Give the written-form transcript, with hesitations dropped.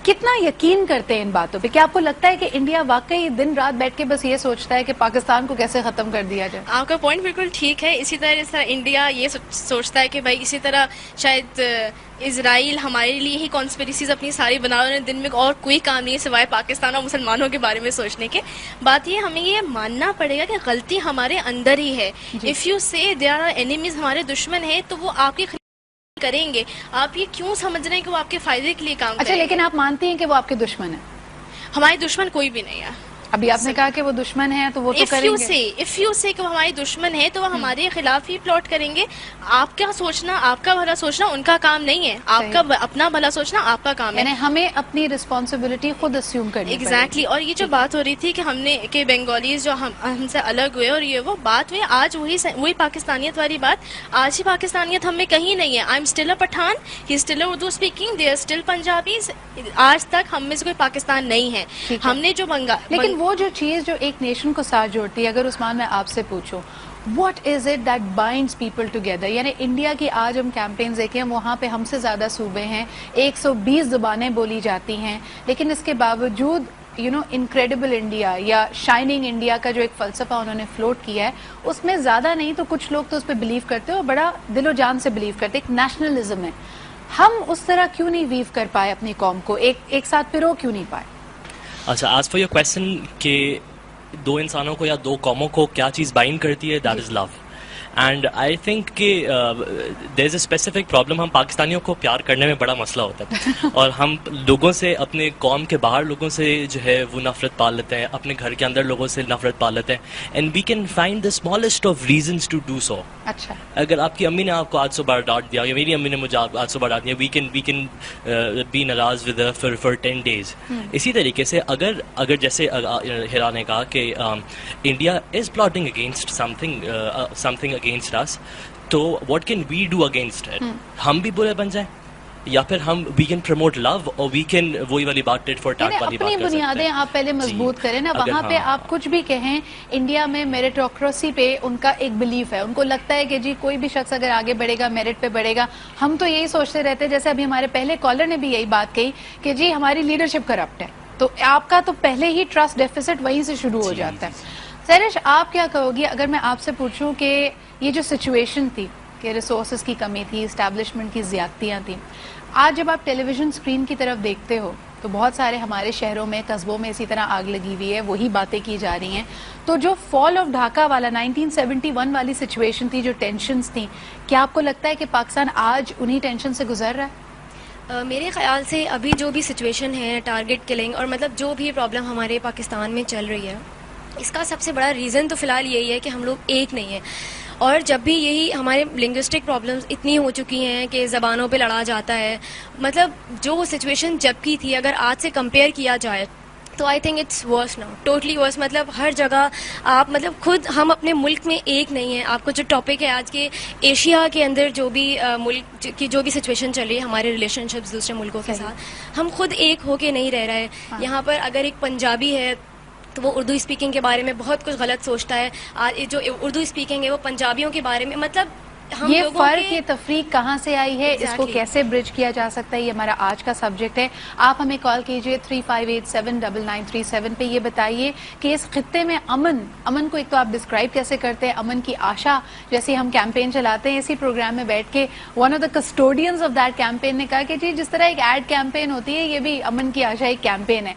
کتنا یقین کرتے ہیں ان باتوں پہ؟ کیا آپ کو لگتا ہے کہ انڈیا واقعی دن رات بیٹھ کے بس یہ سوچتا ہے کہ پاکستان کو کیسے ختم کر دیا جائے؟ آپ کا پوائنٹ بالکل ٹھیک ہے. اسی طرح انڈیا یہ سوچتا ہے کہ بھائی اسی طرح شاید اسرائیل ہمارے لیے ہی کانسپریسیز اپنی ساری بنا رہے ہیں, دن میں اور کوئی کام نہیں ہے سوائے پاکستان اور مسلمانوں کے بارے میں سوچنے کے. بات یہ ہمیں یہ ماننا پڑے گا کہ غلطی ہمارے اندر ہی ہے. اف یو سے دے آر اینیمیز, ہمارے دشمن ہیں, تو وہ آپ کے کریں گے. آپ یہ کیوں سمجھ رہے ہیں کہ وہ آپ کے فائدے کے لیے کام کریں گے؟ اچھا, لیکن آپ مانتی ہیں کہ وہ آپ کے دشمن ہیں؟ ہمارے دشمن کوئی بھی نہیں ہے. ابھی آپ نے کہا کہ وہ دشمن ہیں تو وہ تو کریں گے. اف یو سے کہ وہ ہمارے دشمن ہیں تو وہ ہمارے خلاف ہی پلاٹ کریں گے. آپ کا سوچنا, آپ کا بھلا سوچنا ان کا کام نہیں ہے. آپ کا اپنا بھلا سوچنا آپ کا کام ہے. یعنی ہمیں اپنی رسپانسبلٹی خود اسیوم کرنی ہے. ایگزیکٹلی. اور یہ جو بات ہو رہی تھی کہ ہم نے کہ بنگالیز جو ہم سے الگ ہوئے, اور یہ وہ بات ہوئی آج وہی پاکستانیت والی بات. آج ہی پاکستانیت ہم میں کہیں نہیں ہے. I am still a Pathan, he still a Urdu speaking, they are still Punjabis. آج تک ہم میں سے کوئی پاکستان نہیں ہے. ہم نے جو لیکن وہ جو چیز جو ایک نیشن کو ساتھ جوڑتی ہے, اگر عثمان میں آپ سے پوچھوں what is it that binds people together, یعنی انڈیا کی آج ہم کیمپینز دیکھیں, وہاں پہ ہم سے زیادہ صوبے ہیں, 120 زبانیں بولی جاتی ہیں, لیکن اس کے باوجود انکریڈیبل انڈیا یا شائننگ انڈیا کا جو ایک فلسفہ انہوں نے فلوٹ کیا ہے, اس میں زیادہ نہیں تو کچھ لوگ تو اس پہ بلیو کرتے ہیں اور بڑا دل و جان سے بلیو کرتے ہیں. ایک نیشنلزم ہے. ہم اس طرح کیوں نہیں ویو کر پائے اپنی قوم کو, ایک ساتھ پرو کیوں نہیں پائے؟ اچھا, آج فار یور کویسچن کہ دو انسانوں کو یا دو قوموں کو کیا چیز بائنڈ کرتی ہے, that is love. And I think کہ there is a specific problem. ہم پاکستانیوں کو پیار کرنے میں بڑا مسئلہ ہوتا ہے اور ہم لوگوں سے, اپنے قوم کے باہر لوگوں سے جو ہے وہ نفرت پال لیتے ہیں, اپنے گھر کے اندر لوگوں سے نفرت پال لیتے ہیں. And we can find the smallest of reasons to do so. اچھا, اگر آپ کی امی نے آپ کو آج صبح ڈانٹ دیا یا میری امی نے مجھے آج صبح ڈانٹ دیا, وی کین بی ناراض ود فار 10 days. اسی طریقے سے اگر جیسے ہیرا نے کہا کہ India is plotting against something against us, تو what can we do against it? ہم بھی برے بن جائیں یا پھر ہم we can promote love اور we can وہی والی بات ٹیٹ فور ٹیٹ والی بات کر سکتے ہیں. اپنی بنیادیں آپ پہلے مضبوط کریں نا. وہاں پہ آپ کچھ بھی کہیں, انڈیا میں میرٹوکریسی پہ ان کا ایک بلیف ہے. ان کو لگتا ہے کہ جی کوئی بھی شخص اگر آگے بڑھے گا میرٹ پہ بڑھے گا. ہم تو یہی سوچتے رہتے ہیں, جیسے ابھی ہمارے پہلے کالر نے بھی یہی بات کہی کہ جی ہماری لیڈرشپ کرپٹ ہے, تو آپ کا تو پہلے ہی ٹرسٹ ڈیفیسٹ وہیں سے شروع ہو جاتا ہے. سیرش, آپ کیا کہو گی اگر میں آپ سے پوچھوں کہ یہ جو سچویشن تھی کہ ریسورسز کی کمی تھی, اسٹیبلشمنٹ کی زیادتیاں تھیں, آج جب آپ ٹیلی ویژن اسکرین کی طرف دیکھتے ہو تو بہت سارے ہمارے شہروں میں, قصبوں میں اسی طرح آگ لگی ہوئی ہے, وہی باتیں کی جا رہی ہیں. تو جو فال آف ڈھاکہ والا 1971 والی سچویشن تھی, جو ٹینشنز تھیں, کیا آپ کو لگتا ہے کہ پاکستان آج انہی ٹینشن سے گزر رہا ہے؟ میرے خیال سے ابھی جو بھی سچویشن ہے, ٹارگٹ کلنگ اور مطلب جو بھی پرابلم ہمارے پاکستان میں چل رہی ہے, اس کا سب سے بڑا ریزن تو فی الحال یہی ہے کہ ہم لوگ ایک نہیں ہیں. اور جب بھی یہی ہمارے لنگوسٹک پرابلمس اتنی ہو چکی ہیں کہ زبانوں پہ لڑا جاتا ہے, مطلب جو سچویشن جب کی تھی اگر آج سے کمپیئر کیا جائے تو I think it's worse now, totally worse. مطلب ہر جگہ آپ مطلب خود ہم اپنے ملک میں ایک نہیں ہیں. آپ کو جو ٹاپک ہے آج کے ایشیا کے اندر جو بھی ملک کی جو بھی سچویشن چل رہی ہے, ہمارے ریلیشن شپس دوسرے ملکوں کے ساتھ, ہم خود ایک ہو کے نہیں رہ رہے. یہاں پر اگر ایک پنجابی ہے تو وہ اردو اسپیکنگ کے بارے میں بہت کچھ غلط سوچتا ہے. جو اردو اسپیکنگ ہے وہ پنجابیوں کے بارے میں, مطلب یہ فرق, یہ تفریق کہاں سے آئی ہے, اس کو کیسے برج کیا جا سکتا ہے, یہ ہمارا آج کا سبجیکٹ ہے. آپ ہمیں کال کیجئے 35879937 پہ. یہ بتائیے کہ اس خطے میں امن کو ایک تو آپ ڈسکرائب کیسے کرتے ہیں, امن کی آشا جیسی ہم کیمپین چلاتے ہیں اسی پروگرام میں بیٹھ کے, one of the custodians of that campaign نے کہا کہ جی جس طرح ایک ایڈ کیمپین ہوتی ہے, یہ بھی امن کی آشا ایک کیمپین ہے.